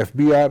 FBR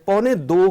2.25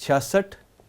66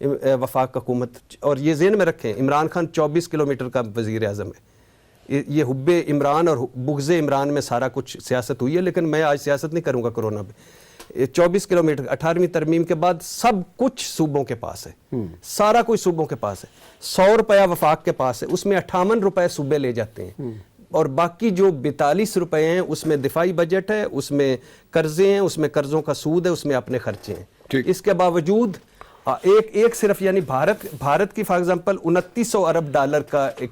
وفاق حکومت. اور یہ ذہن میں رکھیں عمران خان 24 کلومیٹر کا وزیر اعظم ہے. یہ حب عمران اور بغض عمران میں سارا کچھ سیاست ہوئی ہے, لیکن میں آج سیاست نہیں کروں گا کورونا پہ. 24 کلومیٹر 18ویں ترمیم کے بعد سب کچھ صوبوں کے پاس ہے, سارا کچھ صوبوں کے پاس ہے. 100 روپیہ وفاق کے پاس ہے, اس میں 58 روپے صوبے لے جاتے ہیں, اور باقی جو 42 روپے ہیں اس میں دفاعی بجٹ ہے, اس میں قرضے ہیں, اس میں قرضوں کا سود ہے, اس میں اپنے خرچے ہیں. اس کے باوجود ایک صرف یعنی بھارت کی فار ایگزامپل 2900 ارب ڈالر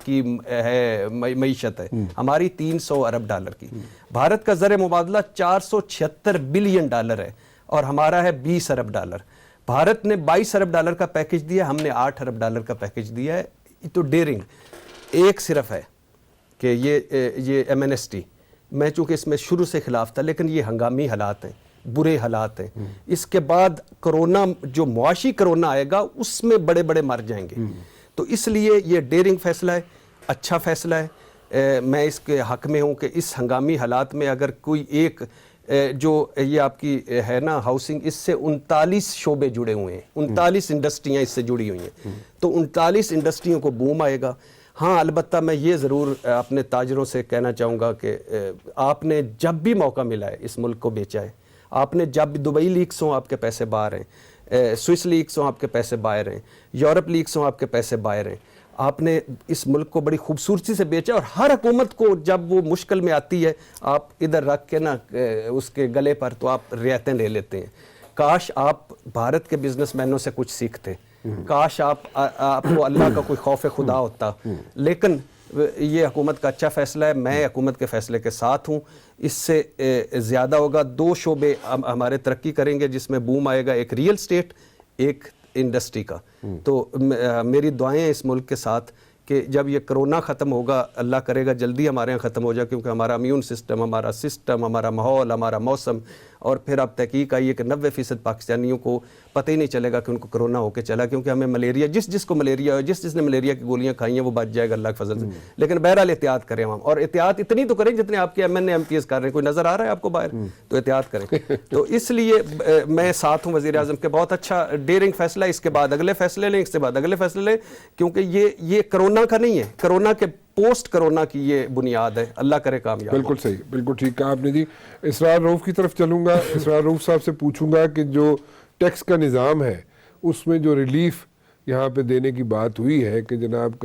کی ہے معیشت ہے, ہماری 300 ارب ڈالر کی. بھارت کا زر مبادلہ 476 بلین ڈالر ہے اور ہمارا ہے 20 ارب ڈالر. بھارت نے 22 ارب ڈالر کا پیکج دیا, ہم نے 8 ارب ڈالر کا پیکج دیا ہے. تو ڈیرنگ ایک صرف ہے کہ یہ MNST, میں چونکہ اس میں شروع سے خلاف تھا, لیکن یہ ہنگامی حالات ہیں, برے حالات ہیں. اس کے بعد کرونا جو معاشی کرونا آئے گا اس میں بڑے بڑے مر جائیں گے. تو اس لیے یہ ڈیرنگ فیصلہ ہے, اچھا فیصلہ ہے. میں اس کے حق میں ہوں کہ اس ہنگامی حالات میں اگر کوئی ایک جو یہ آپ کی ہے نا ہاؤسنگ, اس سے 39 شعبے جڑے ہوئے ہیں, 39 انڈسٹریاں اس سے جڑی ہوئی ہیں, تو 39 انڈسٹریوں کو بوم آئے گا. ہاں البتہ میں یہ ضرور اپنے تاجروں سے کہنا چاہوں گا کہ آپ نے جب بھی موقع ملا ہے اس ملک کو بیچا ہے. آپ نے جب دبئی لیکس ہوں آپ کے پیسے باہر ہیں, سوئس لیکس ہوں آپ کے پیسے باہر ہیں, یورپ لیکس ہوں آپ کے پیسے باہر ہیں. آپ نے اس ملک کو بڑی خوبصورتی سے بیچا, اور ہر حکومت کو جب وہ مشکل میں آتی ہے آپ ادھر رکھ کے نا اس کے گلے پر تو آپ رعایتیں لے لیتے ہیں. کاش آپ بھارت کے بزنس مینوں سے کچھ سیکھتے, کاش آپ کو اللہ کا کوئی خوف خدا ہوتا. لیکن یہ حکومت کا اچھا فیصلہ ہے, میں حکومت کے فیصلے کے ساتھ ہوں. اس سے زیادہ ہوگا. 2 شعبے ہمارے ترقی کریں گے جس میں بوم آئے گا, ایک ریئل اسٹیٹ, ایک انڈسٹری کا. تو میری دعائیں ہیں اس ملک کے ساتھ کہ جب یہ کرونا ختم ہوگا, اللہ کرے گا جلدی ہمارے یہاں ختم ہو جائے, کیونکہ ہمارا امیون سسٹم, ہمارا ماحول, ہمارا موسم, اور پھر اب تحقیق آئی ہے کہ 90% پاکستانیوں کو پتہ ہی نہیں چلے گا کہ ان کو کرونا ہو کے چلا, کیونکہ ہمیں ملیریا, جس کو ملیریا ہو, جس نے ملیریا کی گولیاں کھائی ہیں وہ بچ جائے گا اللہ کے فضل سے. لیکن بہرحال احتیاط کریں ہم, اور احتیاط اتنی تو کریں جتنے آپ کے MNA MPs کر رہے ہیں. کوئی نظر آ رہا ہے آپ کو باہر تو احتیاط کریں. تو اس لیے میں ساتھ ہوں وزیر اعظم کے. بہت اچھا ڈیرنگ فیصلہ, اس کے بعد اگلے فیصلے لیں, اس کے بعد اگلے فیصلے لیں, کیونکہ یہ کرونا کا نہیں ہے, کرونا کے پوسٹ کرونا کی یہ بنیاد ہے. اللہ کرے کامیاب. بالکل صحیح, بالکل ٹھیک کہا آپ نے جی. اسرار رؤف کی طرف چلوں گا. اسرار رؤف صاحب سے پوچھوں گا کہ جو ٹیکس کا نظام ہے اس میں جو ریلیف یہاں پہ دینے کی بات ہوئی ہے کہ جناب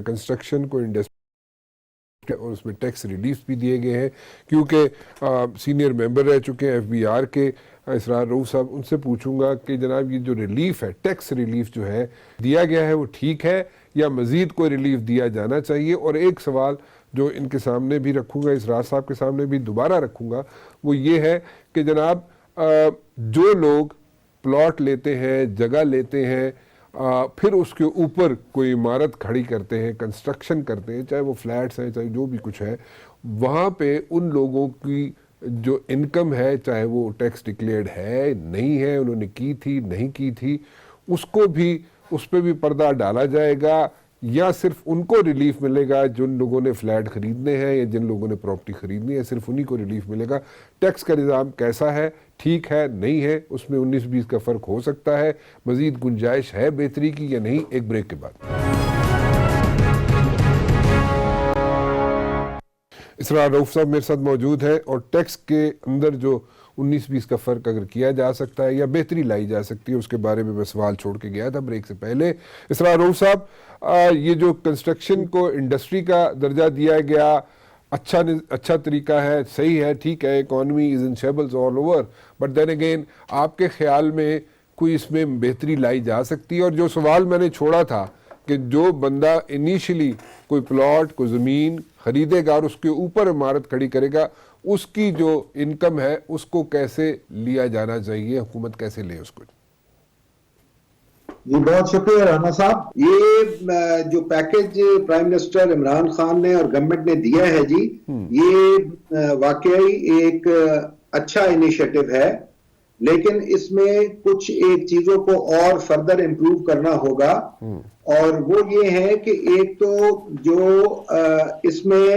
کنسٹرکشن کو انڈسٹری, اور اس میں ٹیکس ریلیف بھی دیے گئے ہیں, کیونکہ سینئر ممبر رہ چکے ہیں FBR کے اسرار رؤف صاحب, ان سے پوچھوں گا کہ جناب یہ جو ریلیف ہے, ٹیکس ریلیف جو ہے دیا گیا ہے, وہ ٹھیک ہے یا مزید کوئی ریلیف دیا جانا چاہیے. اور ایک سوال جو ان کے سامنے بھی رکھوں گا, اسرار صاحب کے سامنے بھی دوبارہ رکھوں گا, وہ یہ ہے کہ جناب جو لوگ پلاٹ لیتے ہیں, جگہ لیتے ہیں, پھر اس کے اوپر کوئی عمارت کھڑی کرتے ہیں, کنسٹرکشن کرتے ہیں, چاہے وہ فلیٹس ہیں, چاہے جو بھی کچھ ہے, وہاں پہ ان لوگوں کی جو انکم ہے, چاہے وہ ٹیکس ڈکلیئرڈ ہے نہیں ہے, انہوں نے کی تھی نہیں کی تھی, اس پہ بھی پردہ ڈالا جائے گا, یا صرف ان کو ریلیف ملے گا جن لوگوں نے فلیٹ خریدنے ہیں یا جن لوگوں نے پراپرٹی خریدنی ہے, صرف انہی کو ریلیف ملے گا؟ ٹیکس کا نظام کیسا ہے, ٹھیک ہے نہیں ہے, اس میں 19-20 کا فرق ہو سکتا ہے, مزید گنجائش ہے بہتری کی یا نہیں؟ ایک بریک کے بعد. اسرار رؤف صاحب میرے ساتھ موجود ہیں, اور ٹیکس کے اندر جو 19-20 کا فرق اگر کیا جا سکتا ہے یا بہتری لائی جا سکتی ہے, اس کے بارے میں سوال چھوڑ کے گیا تھا بریک سے پہلے. اسرار رؤف صاحب, یہ جو کنسٹرکشن کو انڈسٹری کا درجہ دیا گیا, اچھا طریقہ ہے, صحیح ہے, ٹھیک ہے, economy is in shambles all over, but then again آپ کے خیال میں کوئی اس میں بہتری لائی جا سکتی ہے؟ اور جو سوال میں نے چھوڑا تھا کہ جو بندہ انیشلی کوئی پلاٹ, کوئی زمین خریدے گا اور اس کے اوپر عمارت کھڑی کرے گا, اس کی جو انکم ہے اس کو کیسے لیا جانا چاہیے, حکومت کیسے لے اس کو؟ جی بہت شکریہ رانا صاحب. یہ جو package prime minister Imran Khan نے اور گورنمنٹ نے دیا ہے جی, یہ واقعی ایک اچھا انیشیٹو ہے, لیکن اس میں کچھ ایک چیزوں کو اور فردر امپروو کرنا ہوگا, اور وہ یہ ہے کہ ایک تو جو اس میں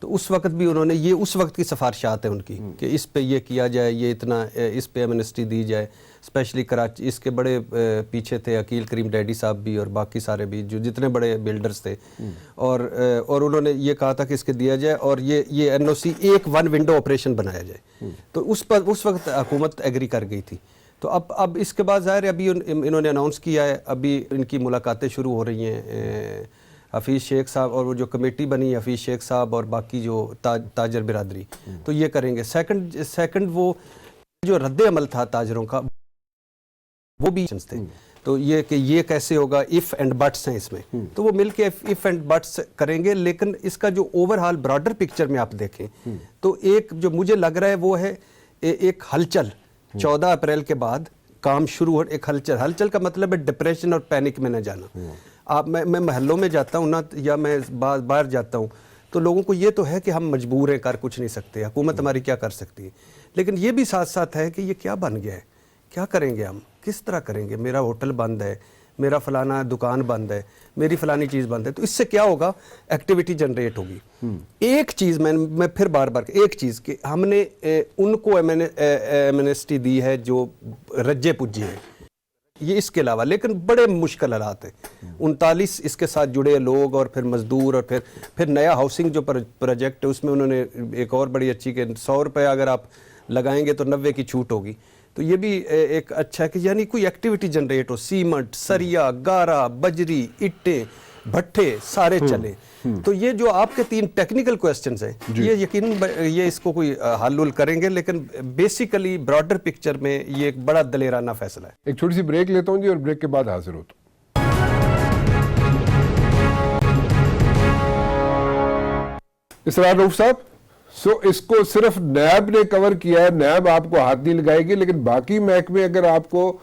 تو اس وقت بھی انہوں نے یہ اس وقت کی سفارشات ہیں ان کی کہ اس پہ یہ کیا جائے, یہ اتنا اس پہ ایمنسٹی دی جائے, اسپیشلی کراچی. اس کے بڑے پیچھے تھے عقیل کریم ڈیڈی صاحب بھی اور باقی سارے بھی جو جتنے بڑے بلڈرز تھے, اور انہوں نے یہ کہا تھا کہ اس کے دیا جائے اور یہ این او سی ایک ون ونڈو آپریشن بنایا جائے. تو اس وقت حکومت ایگری کر گئی تھی. تو اب اس کے بعد ظاہر ہے ابھی انہوں نے اناؤنس کیا ہے, ابھی ان کی ملاقاتیں شروع ہو رہی ہیں حفیظ شیخ صاحب, اور وہ جو کمیٹی بنی ہے حفیظ شیخ صاحب اور باقی جو تاجر برادری, تو یہ کریں گے. سیکنڈ وہ جو رد عمل تھا تاجروں کا وہ بھی تھے, تو یہ کہ یہ کیسے ہوگا, ایف اینڈ بٹس ہیں اس میں, تو وہ مل کے ایف اینڈ بٹس کریں گے. لیکن اس کا جو اوور ہال براڈر پکچر میں آپ دیکھیں تو ایک جو مجھے لگ رہا ہے وہ ہے ایک ہلچل 14 اپریل کے بعد کام شروع ہو. ایک ہلچل کا مطلب ہے ڈپریشن اور پینک میں نہ جانا. آپ میں محلوں میں جاتا ہوں نا, یا میں باہر جاتا ہوں, تو لوگوں کو یہ تو ہے کہ ہم مجبور ہیں, کر کچھ نہیں سکتے, حکومت ہماری کیا کر سکتی ہے. لیکن یہ بھی ساتھ ساتھ ہے کہ یہ کیا بن گیا ہے, کیا کریں گے ہم, کس طرح کریں گے. میرا ہوٹل بند ہے, میرا فلانا دکان بند ہے, میری فلانی چیز بند ہے. تو اس سے کیا ہوگا, ایکٹیویٹی جنریٹ ہوگی. ایک چیز میں پھر بار بار ایک چیز کہ ہم نے ان کو ایمنسٹی دی ہے جو رجے پجے ہیں, یہ اس کے علاوہ, لیکن بڑے مشکل حالات ہیں. 39 اس کے ساتھ جڑے لوگ اور پھر مزدور, اور پھر نیا ہاؤسنگ جو پروجیکٹ ہے اس میں انہوں نے ایک اور بڑی اچھی کہ 100 روپے اگر آپ لگائیں گے تو 90 کی چھوٹ ہوگی. تو یہ بھی ایک اچھا ہے کہ یعنی کوئی ایکٹیویٹی جنریٹ ہو, سیمنٹ, سریا, گارا, بجری, اٹیں, بھٹے سارے چلیں. تو یہ جو آپ کے 3 ٹیکنیکل کویسچنز ہیں, یہ یقیناً یہ اس کو کوئی حل کریں گے, لیکن بیسیکلی براڈر پکچر میں یہ ایک بڑا دلیرانہ فیصلہ ہے. ایک چھوٹی سی بریک لیتا ہوں جی, اور بریک کے بعد حاضر ہوتا ہوں. اسرار رؤف صاحب, اس کو صرف نیب نے کور کیا ہے, نیب آپ کو ہاتھ نہیں لگائے گی, لیکن باقی محکمے اگر آپ کو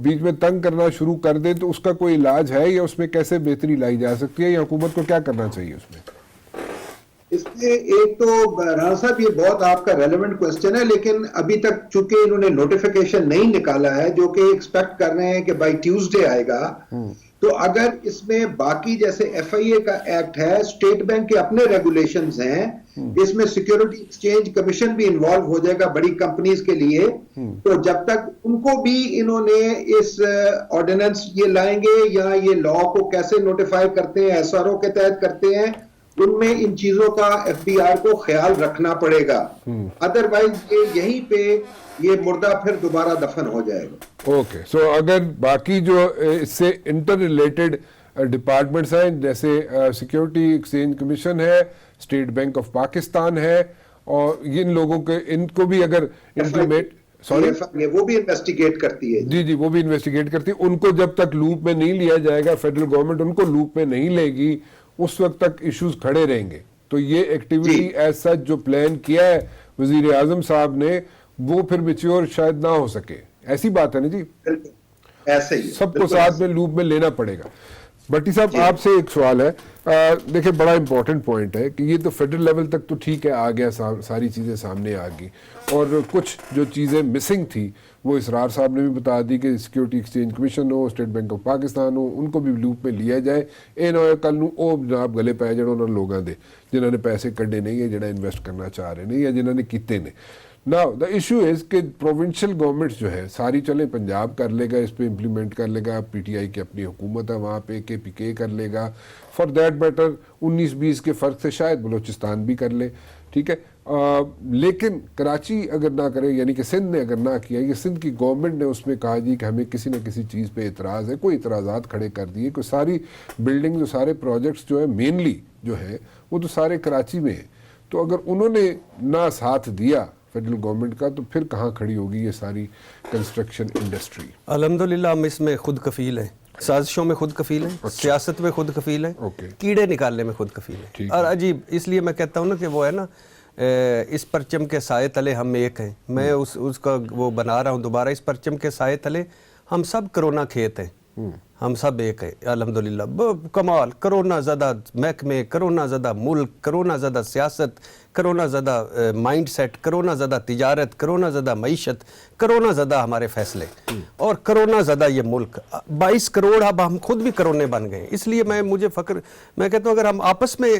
بیچ میں تنگ کرنا شروع کر دیں تو اس کا کوئی علاج ہے, یا اس میں کیسے بہتری لائی جا سکتی ہے, یا حکومت کو کیا کرنا چاہیے اس میں؟ اس میں ایک تو رانا صاحب یہ بہت آپ کا ریلیونٹ کوسچن ہے, لیکن ابھی تک چونکہ انہوں نے نوٹیفیکیشن نہیں نکالا ہے, جو کہ ایکسپیکٹ کر رہے ہیں کہ بائی ٹیوزڈے آئے گا. تو اگر اس میں باقی جیسے ایف آئی اے کا ایکٹ ہے, اسٹیٹ بینک کے اپنے ریگولیشنز ہیں, اس میں سیکیورٹی ایکسچینج کمیشن بھی انوالو ہو جائے گا بڑی کمپنیز کے لیے. تو جب تک ان کو بھی انہوں نے اس آرڈیننس یہ لائیں گے, یا یہ لا کو کیسے نوٹیفائی کرتے ہیں, ایس آر او کے تحت کرتے ہیں, ان میں ان چیزوں کا ایف بی آر کو خیال رکھنا پڑے گا. ادروائز یہیں پہ یہ مردہ پھر دوبارہ دفن ہو جائے گا. اوکے, سو اگر باقی جو اس سے انٹر ریلیٹڈ ڈپارٹمنٹس ہیں, جیسے سیکیورٹی ایکسچینج کمیشن ہے, اسٹیٹ بینک آف پاکستان ہے, اور ان لوگوں کے ان کو بھی اگر امپلیمنٹ وہ بھی انویسٹیگیٹ کرتی ہے, جی وہ بھی انویسٹیگیٹ کرتی ہے, ان کو جب تک لوپ میں نہیں لیا جائے گا, فیڈرل گورنمنٹ ان کو لوپ میں نہیں لے گی, اس وقت تک ایشوز کھڑے رہیں گے. تو یہ ایکٹیویٹی ایز سچ جو پلان کیا ہے وزیر اعظم صاحب نے, وہ پھر میچیور شاید نہ ہو سکے. ایسی بات ہے نا جی, ایسے ہی سب کو ساتھ میں لوپ میں لینا پڑے گا. بٹی صاحب آپ سے ایک سوال ہے, دیکھیں بڑا امپورٹنٹ پوائنٹ ہے کہ یہ تو فیڈرل لیول تک تو ٹھیک ہے, آ گیا, ساری چیزیں سامنے آ گئی, اور کچھ جو چیزیں مسنگ تھی وہ اسرار صاحب نے بھی بتا دی کہ سیکیورٹی ایکسچینج کمیشن ہو, اسٹیٹ بینک آف پاکستان ہو, ان کو بھی لوپ میں لیا جائے. اے نہ ہوئے کل او جناب گلے پے جڑوں نے لوگاں دے جنہوں نے پیسے کڈے نہیں ہے, جنہوں انویسٹ کرنا چاہ رہے نہیں, یا جنہوں نے کیتے نے. Now the issue is کہ پروونشل گورنمنٹس جو ہے ساری چلیں, پنجاب کر لے گا, اس پہ امپلیمنٹ کر لے گا, پی ٹی آئی کی اپنی حکومت ہے وہاں پہ, کے پی کے کر لے گا, فار دیٹ میٹر 19-20 کے فرق سے شاید بلوچستان بھی کر لے, ٹھیک ہے. لیکن کراچی اگر نہ کرے, یعنی کہ سندھ نے اگر نہ کیا, یہ سندھ کی گورنمنٹ نے اس میں کہا جی کہ ہمیں کسی نہ کسی چیز پہ اعتراض ہے, کوئی اعتراضات کھڑے کر دیے, کوئی ساری بلڈنگ جو سارے پروجیکٹس جو ہے مینلی جو ہے وہ تو سارے کراچی میں ہیں. تو اگر انہوں نے نہ ساتھ دیا فیڈرل گورنمنٹ کا, تو پھر کہاں کھڑی ہوگی یہ ساری کنسٹرکشن انڈسٹری؟ الحمدللہ ہم اس میں خود کفیل ہیں, سازشوں میں خود کفیل ہیں, سیاست میں خود کفیل ہیں, کیڑے نکالنے میں خود کفیل ہیں. اور عجیب اس لیے میں کہتا ہوں نا کہ وہ ہے نا, اس پرچم کے سائے تلے ہم ایک ہیں. میں اس کا وہ بنا رہا ہوں دوبارہ, اس پرچم کے سائے تلے ہم سب کرونا کھیت ہیں, ہم سب ایک ہیں الحمدللہ. کمال کرونا زدہ محکمے, کرونا زدہ ملک, کرونا زدہ سیاست, کرونا زدہ مائنڈ سیٹ, کرونا زدہ تجارت, کرونا زدہ معیشت, کرونا زدہ ہمارے فیصلے, اور کرونا زدہ یہ ملک. 22 کروڑ اب ہم خود بھی کرونے بن گئے. اس لیے مجھے فخر, میں کہتا ہوں اگر ہم آپس میں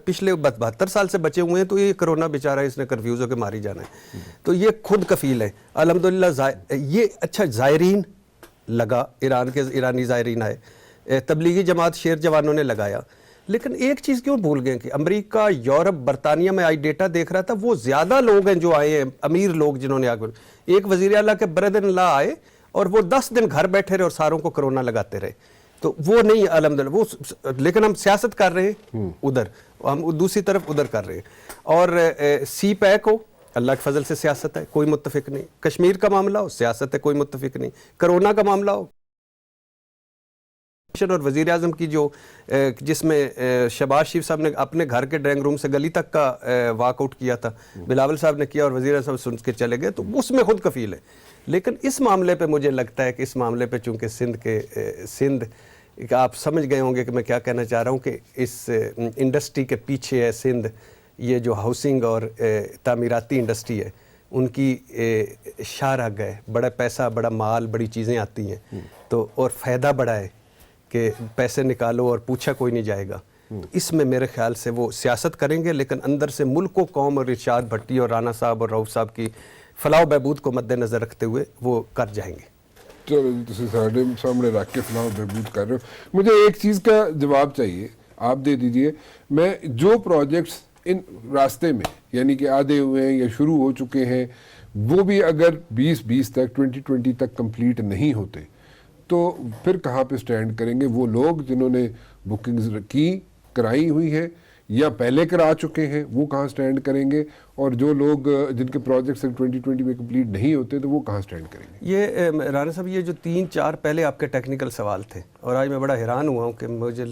پچھلے 72 سال سے بچے ہوئے ہیں تو یہ کرونا بیچارہ اس نے کنفیوز ہو کے ماری جانا ہے. تو یہ خود کفیل ہے الحمدللہ. یہ اچھا زائرین لگا, ایرانی زائرین آئے, تبلیغی جماعت شیر جوانوں نے لگایا. لیکن ایک چیز کیوں بھول گئے کہ امریکہ, یورپ, برطانیہ میں آئی ڈیٹا دیکھ رہا تھا, وہ زیادہ لوگ ہیں جو آئے ہیں, امیر لوگ جنہوں نے آگے. ایک وزیر اعلیٰ کے برادر اللہ آئے اور وہ 10 دن گھر بیٹھے رہے اور ساروں کو کرونا لگاتے رہے. تو وہ نہیں الحمدللہ وہ, لیکن ہم سیاست کر رہے ہیں ادھر, ہم دوسری طرف ادھر کر رہے ہیں. اور سی پیک ہو, اللہ کے فضل سے سیاست ہے, کوئی متفق نہیں. کشمیر کا معاملہ ہو, سیاست ہے, کوئی متفق نہیں. کرونا کا معاملہ ہو, اور وزیر اعظم کی جو جس میں شہباز شریف صاحب نے اپنے گھر کے ڈرائنگ روم سے گلی تک کا واک آؤٹ کیا تھا, بلاول صاحب نے کیا اور وزیر اعظم سن کے چلے گئے, تو اس میں خود کفیل ہے. لیکن اس معاملے پہ مجھے لگتا ہے کہ اس معاملے پہ چونکہ سندھ آپ سمجھ گئے ہوں گے کہ میں کیا کہنا چاہ رہا ہوں, کہ اس انڈسٹری کے پیچھے ہے سندھ. یہ جو ہاؤسنگ اور تعمیراتی انڈسٹری ہے ان کی شارگ ہے, بڑا پیسہ, بڑا مال, بڑی چیزیں آتی ہیں, تو اور فائدہ بڑا ہے کہ پیسے نکالو اور پوچھا کوئی نہیں جائے گا. اس میں میرے خیال سے وہ سیاست کریں گے, لیکن اندر سے ملک و قوم اور ارشاد بھٹی اور رانا صاحب اور رؤف صاحب کی فلاح و بہبود کو مد نظر رکھتے ہوئے وہ کر جائیں گے. چلو جی, تسی ساڈے سامنے رکھ کے فلاح و بہبود کر رہے ہو. مجھے ایک چیز کا جواب چاہیے, آپ دے دیجئے. میں جو پروجیکٹس ان راستے میں یعنی کہ آدھے ہوئے ہیں یا شروع ہو چکے ہیں, وہ بھی اگر 2020 تک 2020 تک کمپلیٹ نہیں ہوتے تو پھر کہاں پہ سٹینڈ کریں گے وہ لوگ جنہوں نے بکنگز کرائی ہوئی ہے یا پہلے کرا چکے ہیں, وہ کہاں سٹینڈ کریں گے, اور جو لوگ جن کے پروجیکٹس 2020 میں کمپلیٹ نہیں ہوتے تو وہ کہاں سٹینڈ کریں گے؟ یہ رانا صاحب, یہ جو 3-4 پہلے آپ کے ٹیکنیکل سوال تھے, اور آج میں بڑا حیران ہوا ہوں کہ مجھے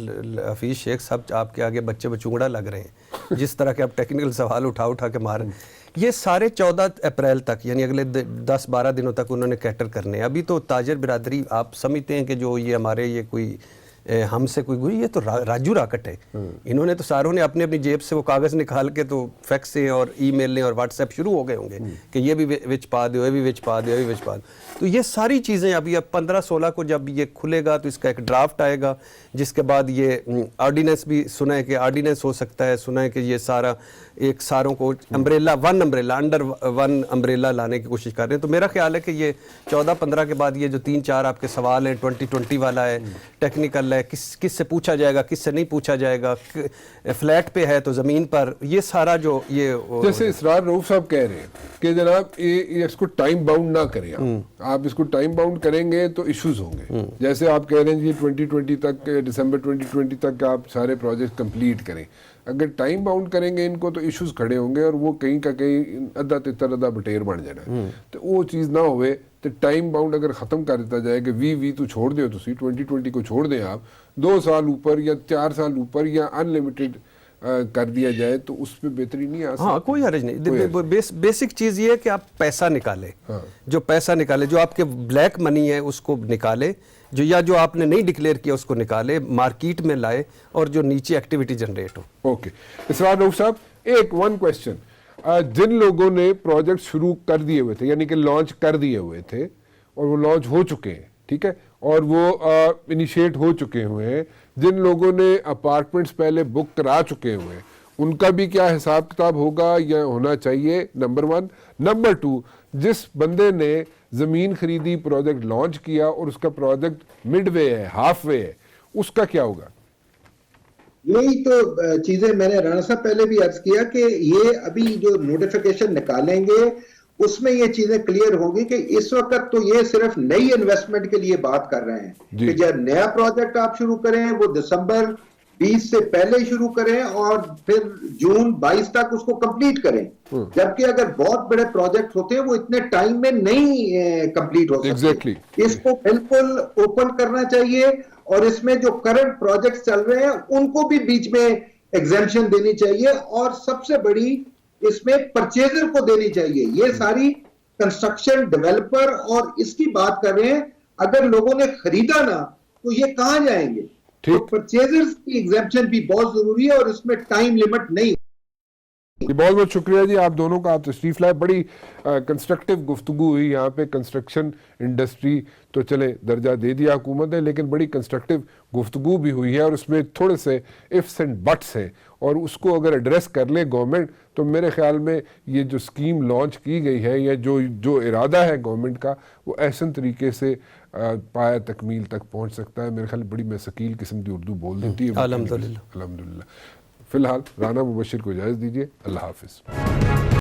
حفیظ شیخ صاحب آپ کے آگے بچے بچونگڑا لگ رہے ہیں جس طرح کے آپ ٹیکنیکل سوال اٹھا کے مار رہے ہیں. یہ سارے 14 اپریل تک یعنی اگلے 10-12 دنوں تک انہوں نے کیٹر کرنے. ابھی تو تاجر برادری آپ سمجھتے ہیں کہ جو یہ ہمارے یہ کوئی ہم سے کوئی یہ تو راجو راکٹ ہے. انہوں نے تو ساروں نے اپنی اپنی جیب سے وہ کاغذ نکال کے تو فیکس سے اور ای میل نے اور واٹس ایپ شروع ہو گئے ہوں گے کہ یہ بھی وچ پا دو, یہ بھی وچ پا دو, یہ بھی وچ پا دو. تو یہ ساری چیزیں ابھی 15-16 کو جب یہ کھلے گا تو اس کا ایک ڈرافٹ آئے گا, جس کے بعد یہ آرڈیننس بھی سنا ہے کہ آرڈیننس ہو سکتا ہے, سنا ہے کہ یہ سارا ایک ساروں کو امبریلا انڈر ون امبریلا لانے کی کوشش کر رہے ہیں. تو میرا خیال ہے کہ یہ 14-15 کے بعد یہ جو 3-4 آپ کے سوال ہیں, 2020 والا ہے, ٹیکنیکل ہے, کس سے پوچھا جائے گا, کس سے نہیں پوچھا جائے گا, فلیٹ پہ ہے تو زمین پر, یہ سارا جو یہ جیسے اسرار رؤف صاحب کہہ رہے ہیں کہ جناب یہ اس کو ٹائم باؤنڈ نہ کریں, آپ اس کو ٹائم باؤنڈ کریں گے تو ایشوز ہوں گے. جیسے آپ کہہ رہے ہیں جی 2020 تک, دسمبر 2020 تک آپ سارے پروجیکٹ کمپلیٹ کریں. اگر ٹائم باؤنڈ کریں گے ان کو تو ایشوز کھڑے ہوں گے اور وہ کہیں کا کہیں ادھا تتر ادھا بٹیر بن جانا. تو وہ چیز نہ ہوئے تو ٹائم باؤنڈ اگر ختم کر دیتا جائے کہ وی تو چھوڑ دیں, تسی 2020 کو چھوڑ دیں, آپ 2 سال اوپر یا 4 سال اوپر یا ان لمیٹڈ کر دیا جائے تو اس پہ بہتری نہیں آ سکتی. ہاں کوئی حرج نہیں. بیسک چیز یہ ہے کہ آپ پیسہ نکالیں, جو پیسہ نکالے, جو آپ کے بلیک منی ہے اس کو نکالے, جو آپ نے نہیں ڈکلیئر کیا اس کو نکالے, مارکیٹ میں لائے, اور جو نیچے ایکٹیویٹی جنریٹ ہو. اوکے اسرار رؤف صاحب, ایک 1 کویسچن. جن لوگوں نے پروجیکٹ شروع کر دیے ہوئے تھے یعنی کہ لانچ کر دیے ہوئے تھے اور وہ لانچ ہو چکے ہیں, ٹھیک ہے, اور وہ انیشیٹ ہو چکے ہوئے ہیں, جن لوگوں نے اپارٹمنٹس پہلے بک کرا چکے ہوئے ہیں, ان کا بھی کیا حساب کتاب ہوگا یا ہونا چاہیے؟ نمبر 1. نمبر 2, جس بندے نے زمین خریدی, پروجیکٹ لانچ کیا اور اس کا پروجیکٹ مڈ وے ہے, ہاف وے ہے, اس کا کیا ہوگا؟ یہی تو چیزیں میں نے رانا صاحب پہلے بھی عرض کیا کہ یہ ابھی جو نوٹیفیکیشن نکالیں گے اس میں یہ چیزیں کلیئر ہوں گی کہ اس وقت تو یہ صرف نئی انویسٹمنٹ کے لیے بات کر رہے ہیں کہ جب نیا پروجیکٹ آپ شروع کریں وہ دسمبر 20 سے پہلے شروع کریں اور پھر جون 22 تک اس کو کمپلیٹ کریں, جبکہ اگر بہت بڑے پروجیکٹ ہوتے ہیں وہ اتنے ٹائم میں نہیں کمپلیٹ ہو سکتے. اس کو بالکل اوپن کرنا چاہیے اور اس میں جو کرنٹ پروجیکٹ چل رہے ہیں ان کو بھی بیچ میں ایگزیمپشن دینی چاہیے, اور سب سے بڑی اس میں پرچیزر کو دینی چاہیے. یہ ساری کنسٹرکشن ڈیولپر اور اس کی بات کر رہے ہیں, اگر لوگوں نے خریدا نا تو یہ کہاں جائیں گے؟ تو پرچیزرز کی ایگزیمپشن بھی بہت ضروری ہے اور اس میں ٹائم لیمٹ نہیں. بہت بہت شکریہ جی آپ دونوں کا، آپ تشریف لائے. بڑی کنسٹرکٹیو گفتگو ہوئی یہاں پہ. کنسٹرکشن انڈسٹری تو چلے درجہ دے دیا حکومت نے، لیکن بڑی کنسٹرکٹیو گفتگو بھی ہوئی ہے اور اس میں تھوڑے سے ifs اینڈ بٹس ہیں، اور اس کو اگر ایڈریس کر لے گورنمنٹ تو میرے خیال میں یہ جو اسکیم لانچ کی گئی ہے یا جو ارادہ ہے گورنمنٹ کا وہ احسن طریقے سے پایا تکمیل تک پہنچ سکتا ہے. میرے خیال بڑی میں ثقیل قسم کی اردو بول دیتی ہے. الحمدللہ. الحمدللہ. فی الحال رانا مبشر کو اجازت دیجیے. اللہ حافظ.